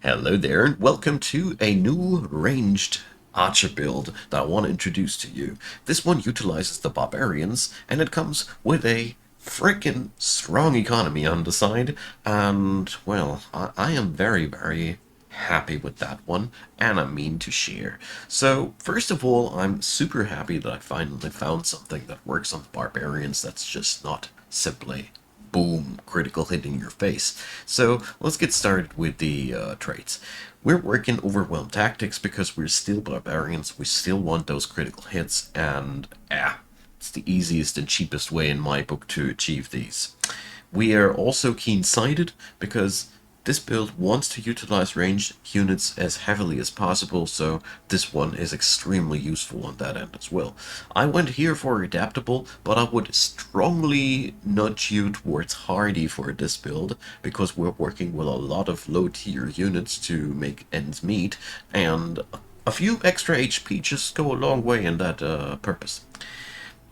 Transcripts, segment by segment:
Hello there, and welcome to a new ranged archer build that I want to introduce to you. This one utilizes the Barbarians, and it comes with a freaking strong economy on the side, and, well, I am very happy with that one, and I mean to share. So, first of all, I'm super happy that I finally found something that works on the Barbarians that's just not simply boom, critical hit in your face. So let's get started with the traits. We're working Overwhelm Tactics because we're still barbarians, we still want those critical hits, and it's the easiest and cheapest way in my book to achieve these. We are also keen-sighted because this build wants to utilize ranged units as heavily as possible, so this one is extremely useful on that end as well. I went here for adaptable, but I would strongly nudge you towards hardy for this build, because we're working with a lot of low tier units to make ends meet, and a few extra HP just go a long way in that purpose.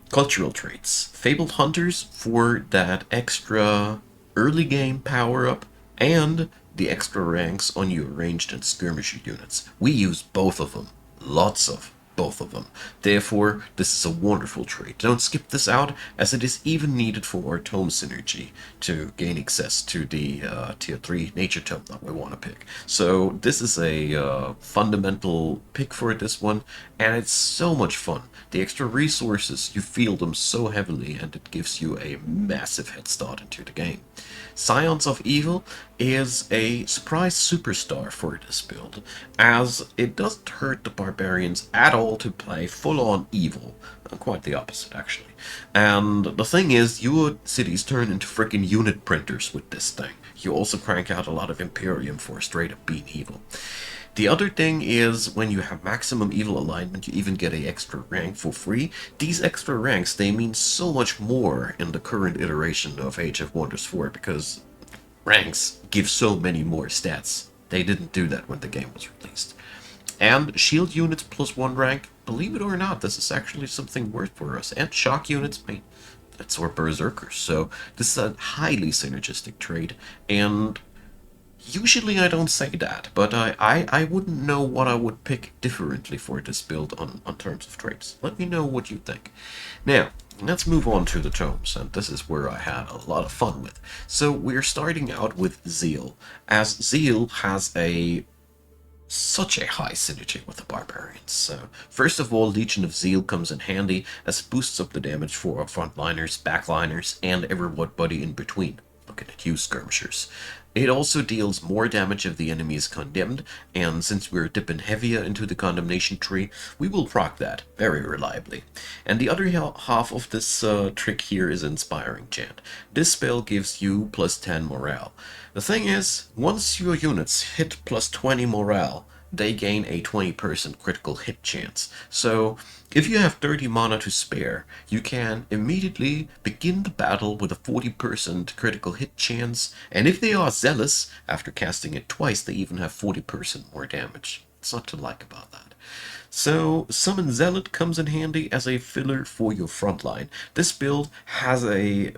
Cultural traits. Fabled Hunters for that extra early game power up and the extra ranks on your ranged and skirmisher units. We use both of them. Lots of both of them. Therefore, this is a wonderful trait. Don't skip this out, as it is even needed for our tome synergy to gain access to the tier 3 nature tome that we want to pick. So this is a fundamental pick for this one, and it's so much fun. The extra resources, you feel them so heavily, and it gives you a massive head start into the game. Scions of Evil is a surprise superstar for this build, as it doesn't hurt the barbarians at all to play full-on evil. Quite the opposite, actually. And the thing is, your cities turn into freaking unit printers with this thing. You also crank out a lot of Imperium for straight up being evil. The other thing is, when you have maximum evil alignment, you even get an extra rank for free. These extra ranks, they mean so much more in the current iteration of Age of Wonders 4, because ranks give so many more stats. They didn't do that when the game was released. And shield units plus 1 rank, believe it or not, this is actually something worth for us. And shock units, I mean, that's our berserkers. So this is a highly synergistic trait, and usually I don't say that, but I wouldn't know what I would pick differently for this build on terms of traits. Let me know what you think. Now, let's move on to the tomes, and this is where I had a lot of fun with. So we're starting out with Zeal, as Zeal has such a high synergy with the barbarians. So, first of all, Legion of Zeal comes in handy, as it boosts up the damage for our frontliners, backliners, and everybody in between. Looking at you, skirmishers. It also deals more damage if the enemy is condemned, and since we're dipping heavier into the condemnation tree, we will proc that very reliably. And the other half of this trick here is Inspiring Chant. This spell gives you plus 10 morale. The thing is, once your units hit plus 20 morale, they gain a 20% critical hit chance. So, if you have 30 mana to spare, you can immediately begin the battle with a 40% critical hit chance, and if they are zealous, after casting it twice, they even have 40% more damage. It's not to like about that. So, Summon Zealot comes in handy as a filler for your frontline. This build has a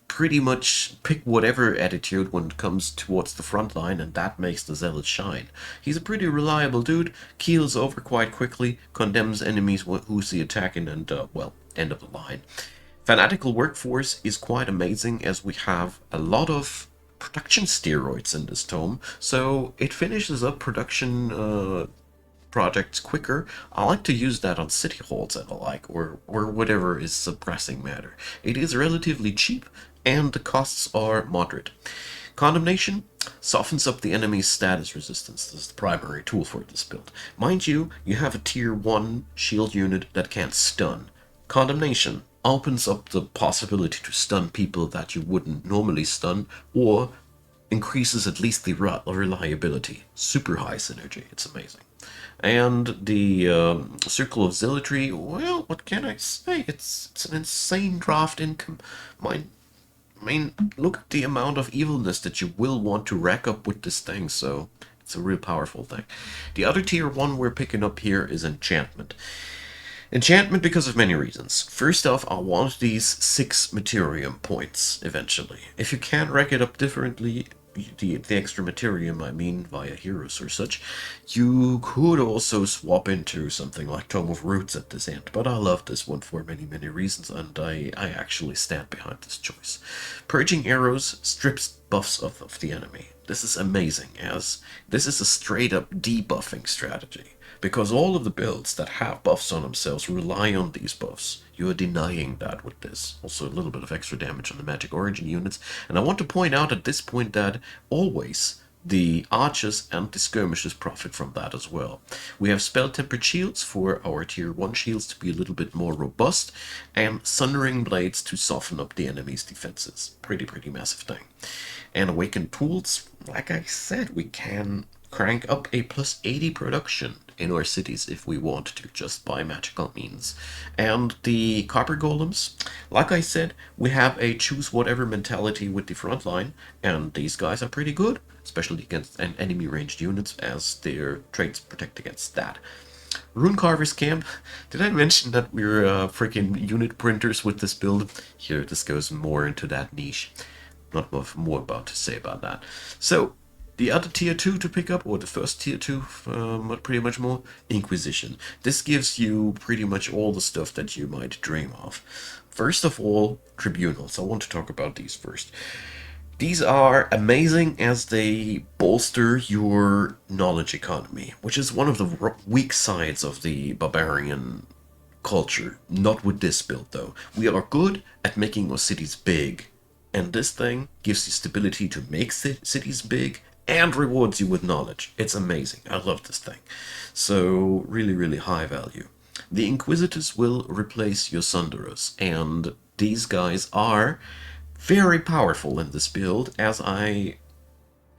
pretty much pick whatever attitude when it comes towards the front line, and that makes the Zealot shine. He's a pretty reliable dude, keels over quite quickly, condemns enemies who see attacking, and, well, end of the line. Fanatical Workforce is quite amazing, as we have a lot of production steroids in this tome, so it finishes up production projects quicker. I like to use that on city halls and the like, or whatever is suppressing matter. It is relatively cheap, and the costs are moderate. Condemnation softens up the enemy's status resistance. This is the primary tool for this build. Mind you, you have a tier 1 shield unit that can't stun. Condemnation opens up the possibility to stun people that you wouldn't normally stun, or increases at least the reliability. Super high synergy. It's amazing. And the Circle of Zealotry, well, what can I say? It's an insane draft income. I mean, look at the amount of evilness that you will want to rack up with this thing, so it's a real powerful thing. The other tier 1 we're picking up here is Enchantment. Enchantment because of many reasons. First off, I want these 6 Materium points eventually. If you can't rack it up differently, the extra materium, I mean, via heroes or such, you could also swap into something like Tome of Roots at this end. But I love this one for many, many reasons, and I actually stand behind this choice. Purging Arrows strips buffs of the enemy. This is amazing, as this is a straight up debuffing strategy. Because all of the builds that have buffs on themselves rely on these buffs. You are denying that with this. Also, a little bit of extra damage on the magic origin units. And I want to point out at this point that always the archers and the skirmishers profit from that as well. We have spell tempered shields for our tier 1 shields to be a little bit more robust, and sundering blades to soften up the enemy's defenses. Pretty massive thing. And awakened tools, like I said, we can crank up a plus 80 production in our cities if we want to, just by magical means. And the copper golems, like I said, we have a choose whatever mentality with the front line, and these guys are pretty good, especially against enemy ranged units, as their traits protect against that. Rune Carver's Camp. Did I mention that we're freaking unit printers with this build? Here, this goes more into that niche. Not much more about to say about that. So, the other tier 2 to pick up, or the first tier 2, pretty much more, Inquisition. This gives you pretty much all the stuff that you might dream of. First of all, Tribunals. I want to talk about these first. These are amazing as they bolster your knowledge economy, which is one of the weak sides of the Barbarian culture. Not with this build, though. We are good at making our cities big, and this thing gives you stability to make cities big and rewards you with knowledge. It's amazing. I love this thing. So, really high value. The Inquisitors will replace your Sunderers, and these guys are very powerful in this build, as I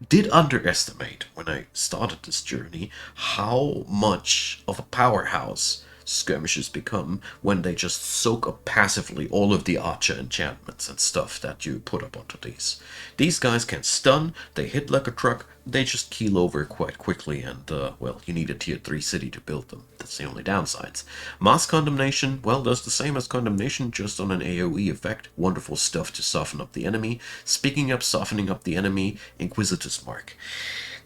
did underestimate when I started this journey how much of a powerhouse skirmishes become when they just soak up passively all of the archer enchantments and stuff that you put up onto these. These guys can stun, they hit like a truck, they just keel over quite quickly, and, well, you need a tier 3 city to build them. That's the only downsides. Mass Condemnation, well, does the same as Condemnation, just on an AoE effect. Wonderful stuff to soften up the enemy. Speaking up, softening up the enemy, Inquisitor's Mark.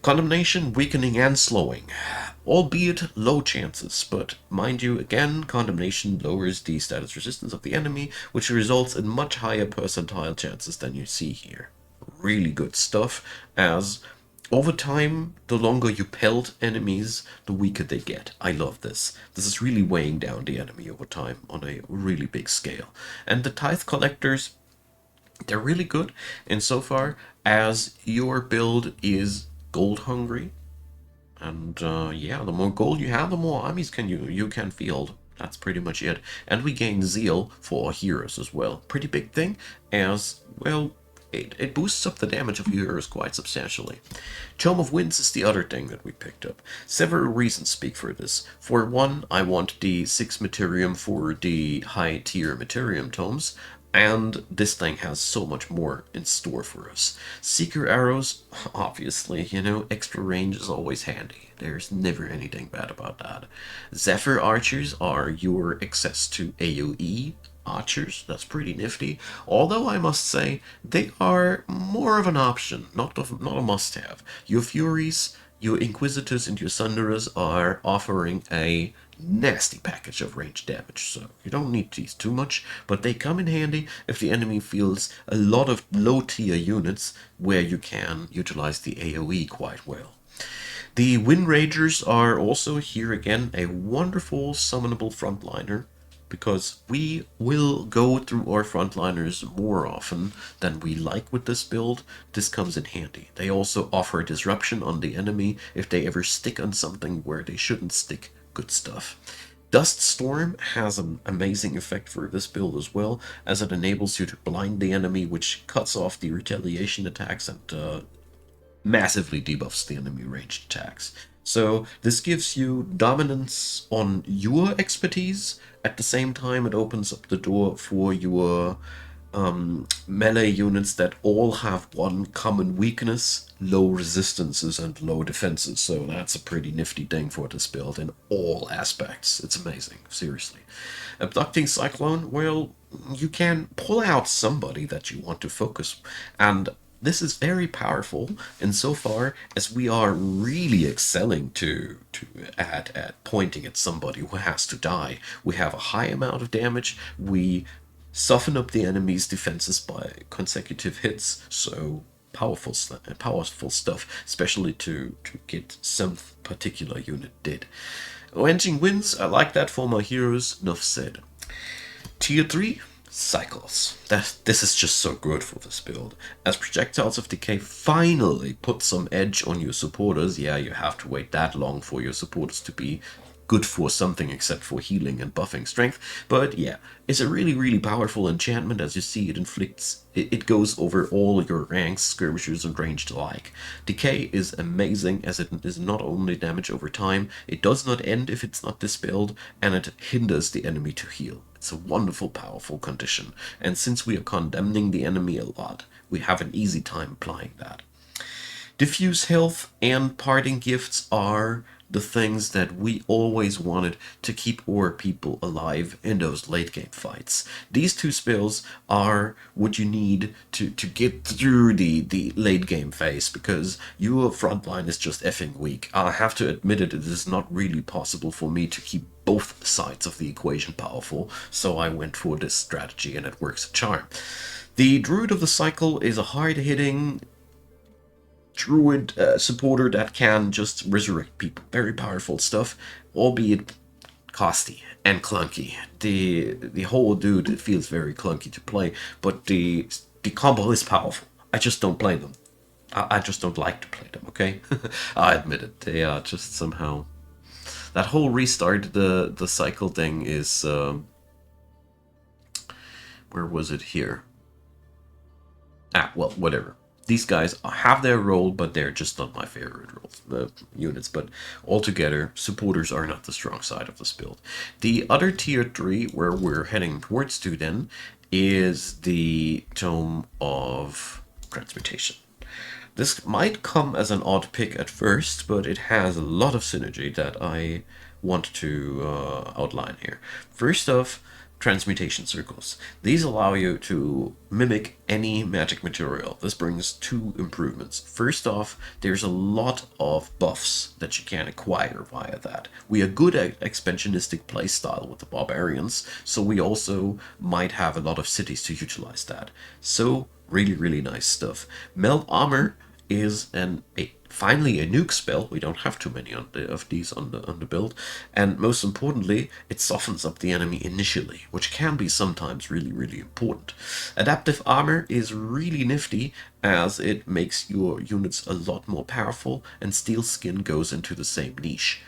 Condemnation, weakening and slowing, albeit low chances, but mind you, again, Condemnation lowers the status resistance of the enemy, which results in much higher percentile chances than you see here. Really good stuff, as over time, the longer you pelt enemies, the weaker they get. I love this. This is really weighing down the enemy over time on a really big scale. And the Tithe Collectors, they're really good insofar as your build is gold hungry, and yeah, the more gold you have, the more armies you can field. That's pretty much it. And we gain zeal for our heroes as well. Pretty big thing, as well. It boosts up the damage of your heroes quite substantially. Tome of Winds is the other thing that we picked up. Several reasons speak for this. For one, I want the 6 Materium for the high tier Materium tomes, and this thing has so much more in store for us. Seeker arrows, obviously, extra range is always handy. There's never anything bad about that. Zephyr archers are your access to AoE archers. That's pretty nifty. Although I must say, they are more of an option, not a must-have. Your Furies, your Inquisitors, and your Sunderers are offering a nasty package of range damage, so you don't need these too much, but they come in handy if the enemy feels a lot of low-tier units where you can utilize the AoE quite well. The Wind Ragers are also here again a wonderful summonable frontliner, because we will go through our frontliners more often than we like with this build. This comes in handy. They also offer disruption on the enemy if they ever stick on something where they shouldn't stick. Good stuff. Dust Storm has an amazing effect for this build as well, as it enables you to blind the enemy, which cuts off the retaliation attacks and massively debuffs the enemy ranged attacks. So this gives you dominance on your expertise. At the same time, it opens up the door for your melee units that all have one common weakness: low resistances and low defenses. So that's a pretty nifty thing for this build in all aspects. It's amazing, seriously. Abducting Cyclone, well, you can pull out somebody that you want to focus, and This is very powerful insofar as we are really excelling at pointing at somebody who has to die. We have a high amount of damage. We soften up the enemy's defenses by consecutive hits. So powerful stuff, especially to get some particular unit dead. Avenging wins. I like that for my heroes. Enough said. Tier 3, Cycles. This is just so good for this build. As Projectiles of Decay finally put some edge on your supporters, yeah, you have to wait that long for your supporters to be good for something except for healing and buffing strength. But yeah, it's a really powerful enchantment. As you see, it goes over all your ranks, skirmishers and ranged alike. Decay is amazing as it is not only damage over time, it does not end if it's not dispelled, and it hinders the enemy to heal. It's a wonderful, powerful condition, and since we are condemning the enemy a lot, we have an easy time applying that. Diffuse health and parting gifts are the things that we always wanted to keep our people alive in those late game fights. These two spells are what you need to get through the late game phase, because your frontline is just effing weak. I have to admit it is not really possible for me to keep both sides of the equation powerful, so I went for this strategy and it works a charm. The Druid of the Cycle is a hard-hitting druid supporter that can just resurrect people. Very powerful stuff, albeit costly and clunky. The whole dude feels very clunky to play, but the combo is powerful. I just don't play them. I just don't like to play them. Okay, I admit it. They are just somehow that whole restart the cycle thing is. Where was it here? Well, whatever. These guys have their role, but they're just not my favorite units. But altogether, supporters are not the strong side of this build. The other tier 3, where we're heading towards to then, is the Tome of Transmutation. This might come as an odd pick at first, but it has a lot of synergy that I want to outline here. First off, transmutation circles. These allow you to mimic any magic material. This brings two improvements. First off, there's a lot of buffs that you can acquire via that. We are good at expansionistic playstyle with the Barbarians, so we also might have a lot of cities to utilize that. So really nice stuff. Meld armor is finally a nuke spell. We don't have too many of these on the build, and most importantly, it softens up the enemy initially, which can be sometimes really important. Adaptive armor is really nifty as it makes your units a lot more powerful, and steel skin goes into the same niche.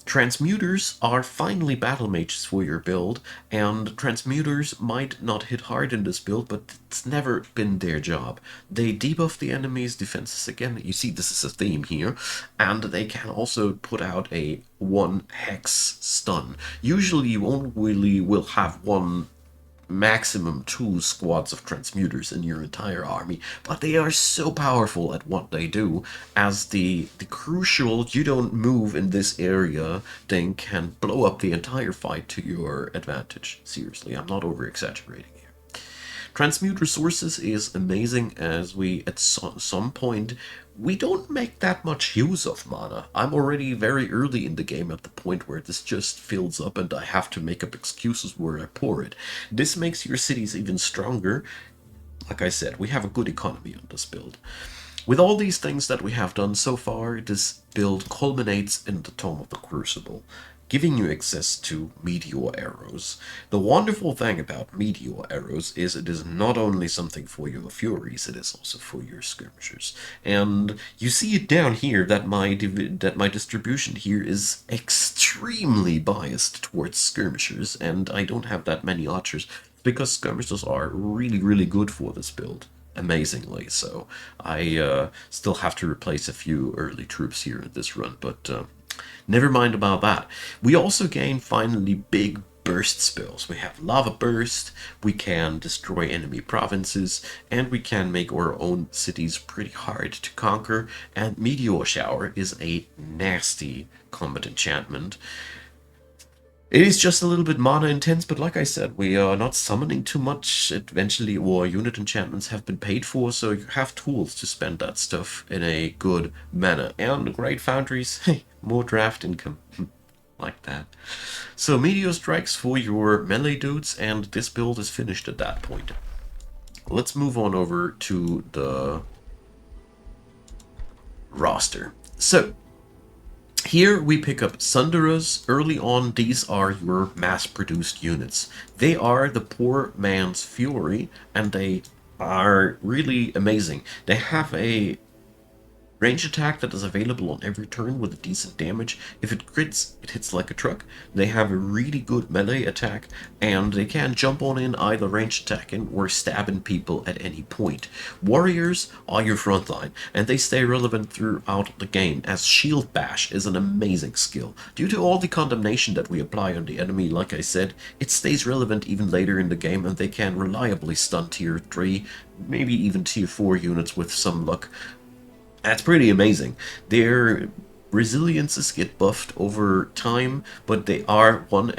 Transmuters are finally battle mages for your build, and transmuters might not hit hard in this build, but it's never been their job. They debuff the enemy's defenses again. You see, this is a theme here, and they can also put out a 1 hex stun. Usually you only will have one, maximum 2 squads of transmuters in your entire army, but they are so powerful at what they do, as the crucial "you don't move in this area" thing can blow up the entire fight to your advantage. Seriously, I'm not over exaggerating here. Transmute resources is amazing, as we at some point we don't make that much use of mana. I'm already very early in the game at the point where this just fills up and I have to make up excuses where I pour it. This makes your cities even stronger. Like I said, we have a good economy on this build. With all these things that we have done so far, this build culminates in the Tome of the Crucible, giving you access to meteor arrows. The wonderful thing about meteor arrows is it is not only something for your furies, it is also for your skirmishers. And you see it down here that my distribution here is extremely biased towards skirmishers, and I don't have that many archers because skirmishers are really good for this build. Amazingly so. I still have to replace a few early troops here in this run, but never mind about that. We also gain finally big burst spells. We have Lava Burst, we can destroy enemy provinces, and we can make our own cities pretty hard to conquer, and Meteor Shower is a nasty combat enchantment. It is just a little bit mana intense, but like I said, we are not summoning too much eventually, or unit enchantments have been paid for, so you have tools to spend that stuff in a good manner. And great foundries, hey, more draft income. Like that. So Meteor strikes for your melee dudes, and this build is finished at that point. Let's move on over to the roster. So here we pick up Sunderas. Early on, these are your mass-produced units. They are the poor man's fury, and they are really amazing. They have a range attack that is available on every turn with decent damage. If it crits, it hits like a truck. They have a really good melee attack, and they can jump on in either range attacking or stabbing people at any point. Warriors are your frontline, and they stay relevant throughout the game, as Shield Bash is an amazing skill. Due to all the condemnation that we apply on the enemy, like I said, it stays relevant even later in the game, and they can reliably stun tier 3, maybe even tier 4 units with some luck. That's pretty amazing. Their resiliences get buffed over time, but they are one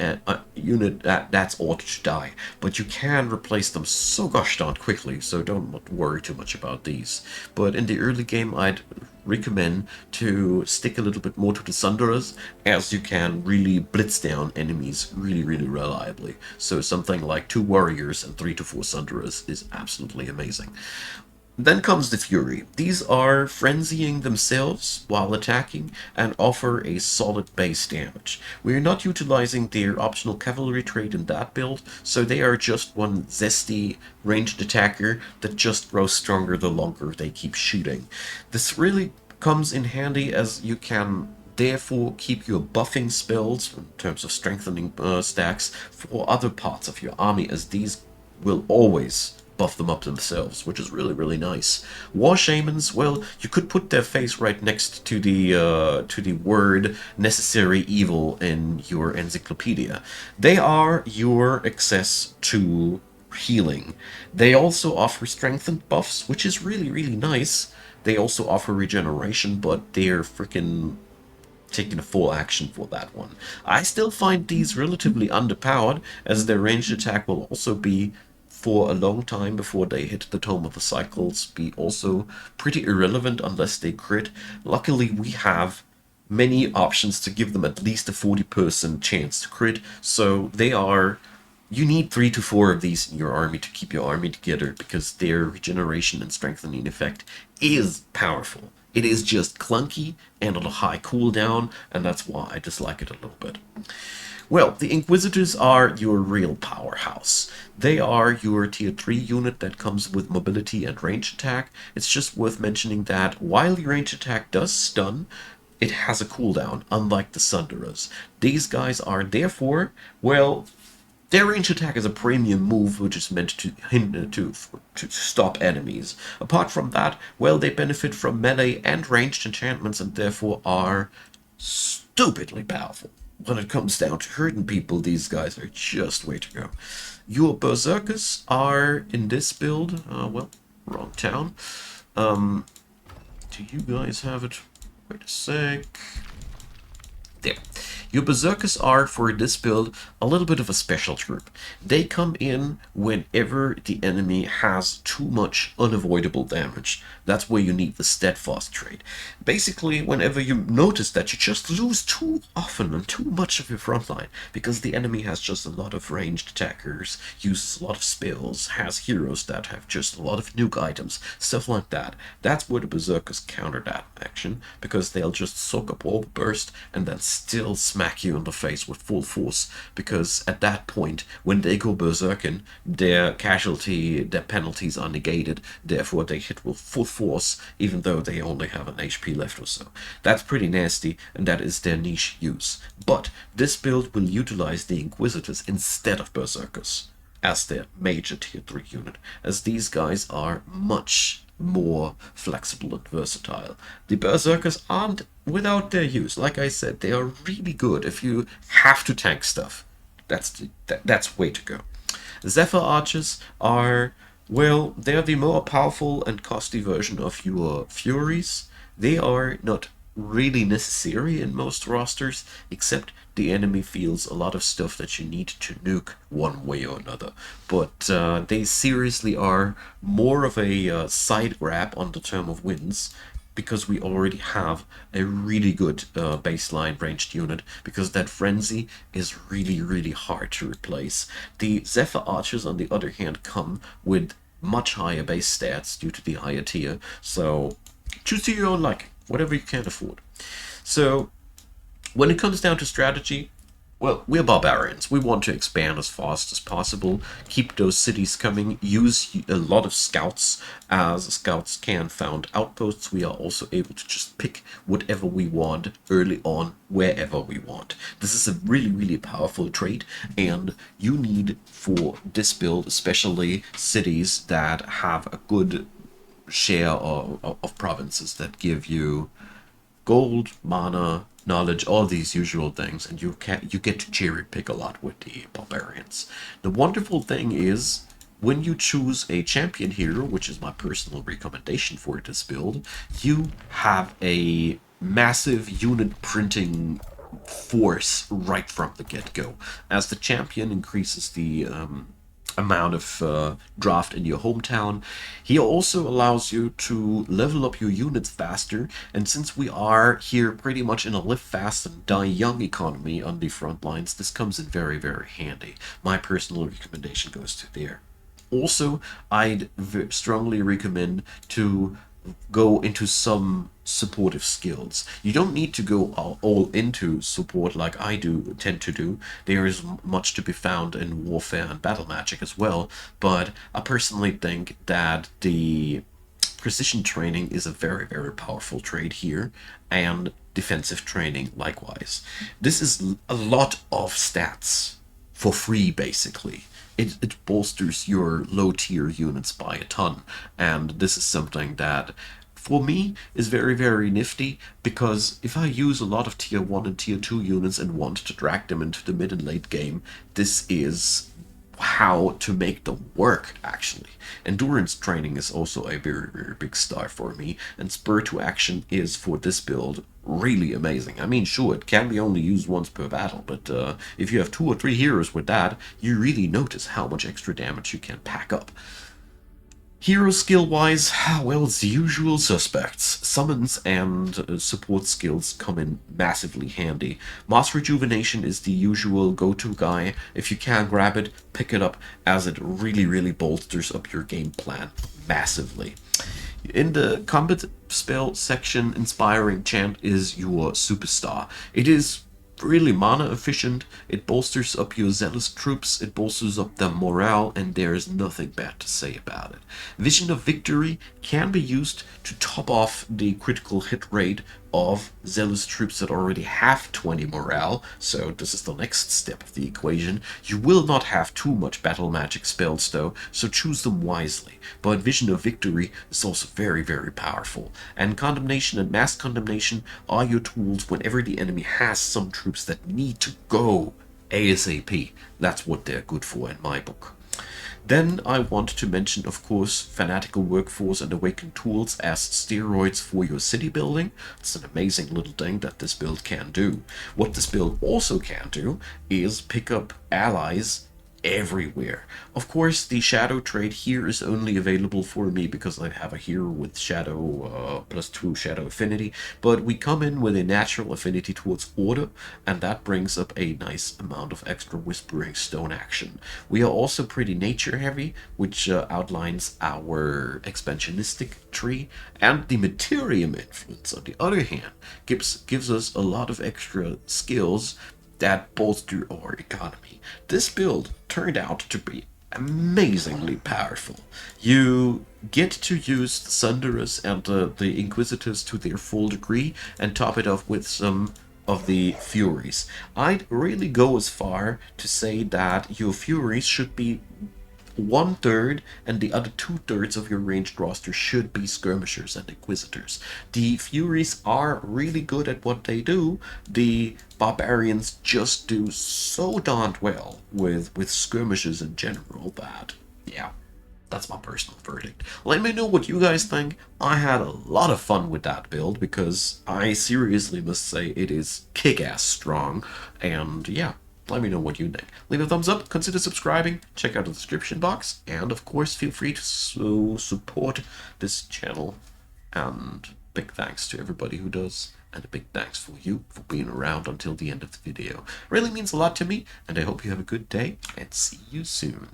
unit that's ought to die. But you can replace them so gosh darn quickly, so don't worry too much about these. But in the early game, I'd recommend to stick a little bit more to the Sunderas, as you can really blitz down enemies really reliably. So something like 2 warriors and 3 to 4 Sunderas is absolutely amazing. Then comes the Fury. These are frenzying themselves while attacking and offer a solid base damage. We are not utilizing their optional cavalry trait in that build, so they are just one zesty ranged attacker that just grows stronger the longer they keep shooting. This really comes in handy, as you can therefore keep your buffing spells in terms of strengthening stacks for other parts of your army, as these will always buff them up themselves, which is really nice. War shamans, well, you could put their face right next to the word necessary evil in your encyclopedia. They are your access to healing. They also offer strengthened buffs, which is really nice. They also offer regeneration, but they're freaking taking a full action for that one. I still find these relatively underpowered, as their ranged attack will also be, for a long time before they hit the Tome of the Cycles, be also pretty irrelevant unless they crit. Luckily, we have many options to give them at least a 40% chance to crit, so they are... You need 3 to 4 of these in your army to keep your army together, because their regeneration and strengthening effect is powerful. It is just clunky and on a high cooldown, and that's why I dislike it a little bit. Well, the Inquisitors are your real powerhouse. They are your tier 3 unit that comes with mobility and range attack. It's just worth mentioning that while the range attack does stun, it has a cooldown, unlike the Sunderas. These guys are therefore, well, their range attack is a premium move, which is meant to hinder to stop enemies. Apart from that, well, they benefit from melee and ranged enchantments, and therefore are stupidly powerful. When it comes down to hurting people, these guys are just way to go. Your Berserkers are in this build, well, wrong town. Do you guys have it? Wait a sec. There. Your Berserkers are, for this build, a little bit of a special troop. They come in whenever the enemy has too much unavoidable damage. That's where you need the Steadfast trait. Basically, whenever you notice that you just lose too often and too much of your frontline, because the enemy has just a lot of ranged attackers, uses a lot of spells, has heroes that have just a lot of nuke items, stuff like that. That's where the Berserkers counter that action, because they'll just soak up all the burst and then still smack you in the face with full force, because at that point, when they go berserking, their penalties are negated, therefore they hit with full force, even though they only have an HP left or so. That's pretty nasty, and that is their niche use. But this build will utilize the Inquisitors instead of Berserkers as their major tier 3 unit, as these guys are much more flexible and versatile. The Berserkers aren't without their use. Like I said, they are really good if you have to tank stuff. That's way to go. Zephyr Archers are, well, they're the more powerful and costly version of your Furies. They are not really necessary in most rosters, except the enemy feels a lot of stuff that you need to nuke one way or another. But they seriously are more of a side grab on the term of wins, because we already have a really good baseline ranged unit, because that frenzy is really, really hard to replace. The Zephyr Archers, on the other hand, come with much higher base stats due to the higher tier, so choose to your own liking, whatever you can afford. So when it comes down to strategy, well, we're barbarians. We want to expand as fast as possible, keep those cities coming, use a lot of scouts, as scouts can found outposts. We are also able to just pick whatever we want early on, wherever we want. This is a really, really powerful trait, and you need for this build, especially cities that have a good share of provinces that give you gold, mana, knowledge, all these usual things, and you get to cherry pick a lot with the barbarians. The wonderful thing is, when you choose a champion hero, which is my personal recommendation for this build, you have a massive unit printing force right from the get-go. As the champion increases the amount of draft in your hometown, he also allows you to level up your units faster, and since we are here pretty much in a live fast and die young economy on the front lines, this comes in very, very handy. My personal recommendation goes to there. Also, I'd strongly recommend to go into some supportive skills. You don't need to go all into support like I do tend to do. There is much to be found in warfare and battle magic as well, but I personally think that the precision training is a very, very powerful trait here, and defensive training likewise. This is a lot of stats for free, basically. It bolsters your low tier units by a ton, and this is something that for me is very, very nifty, because if I use a lot of tier 1 and tier 2 units and want to drag them into the mid and late game, this is how to make them work, actually. Endurance training is also a very, very big star for me, and spur to action is, for this build, really amazing. I mean, sure, it can be only used once per battle, but if you have 2 or 3 heroes with that, you really notice how much extra damage you can pack up. Hero skill-wise, well, it's the usual suspects. Summons and support skills come in massively handy. Mass Rejuvenation is the usual go-to guy. If you can grab it, pick it up, as it really, really bolsters up your game plan massively. In the combat spell section, Inspiring Chant is your superstar. It is really mana efficient, it bolsters up your zealous troops, it bolsters up their morale, and there is nothing bad to say about it. Vision of Victory can be used to top off the critical hit rate of zealous troops that already have 20 morale, so this is the next step of the equation. You will not have too much battle magic spells though, so choose them wisely. But Vision of Victory is also very, very powerful, and Condemnation and Mass Condemnation are your tools whenever the enemy has some troops that need to go ASAP. That's what they're good for in my book. Then I want to mention, of course, Fanatical Workforce and Awakened Tools as steroids for your city building. It's an amazing little thing that this build can do. What this build also can do is pick up allies everywhere. Of course, the shadow trait here is only available for me because I have a hero with shadow +2 shadow affinity, but we come in with a natural affinity towards order, and that brings up a nice amount of extra whispering stone action. We are also pretty nature heavy, which outlines our expansionistic tree, and the Materium influence, on the other hand, gives us a lot of extra skills that bolster our economy. This build turned out to be amazingly powerful. You get to use the Sunderers and the Inquisitors to their full degree, and top it off with some of the Furies. I'd really go as far to say that your Furies should be 1/3, and the other 2/3 of your ranged roster should be skirmishers and inquisitors. The Furies are really good at what they do. The barbarians just do so darned well with skirmishers in general that, yeah. That's my personal verdict. Let me know what you guys think. I had a lot of fun with that build because I seriously must say it is kick-ass strong. And yeah, let me know what you think. Leave a thumbs up, consider subscribing, check out the description box, and of course feel free to support this channel. And big thanks to everybody who does, and a big thanks for you for being around until the end of the video. It really means a lot to me, and I hope you have a good day, and see you soon.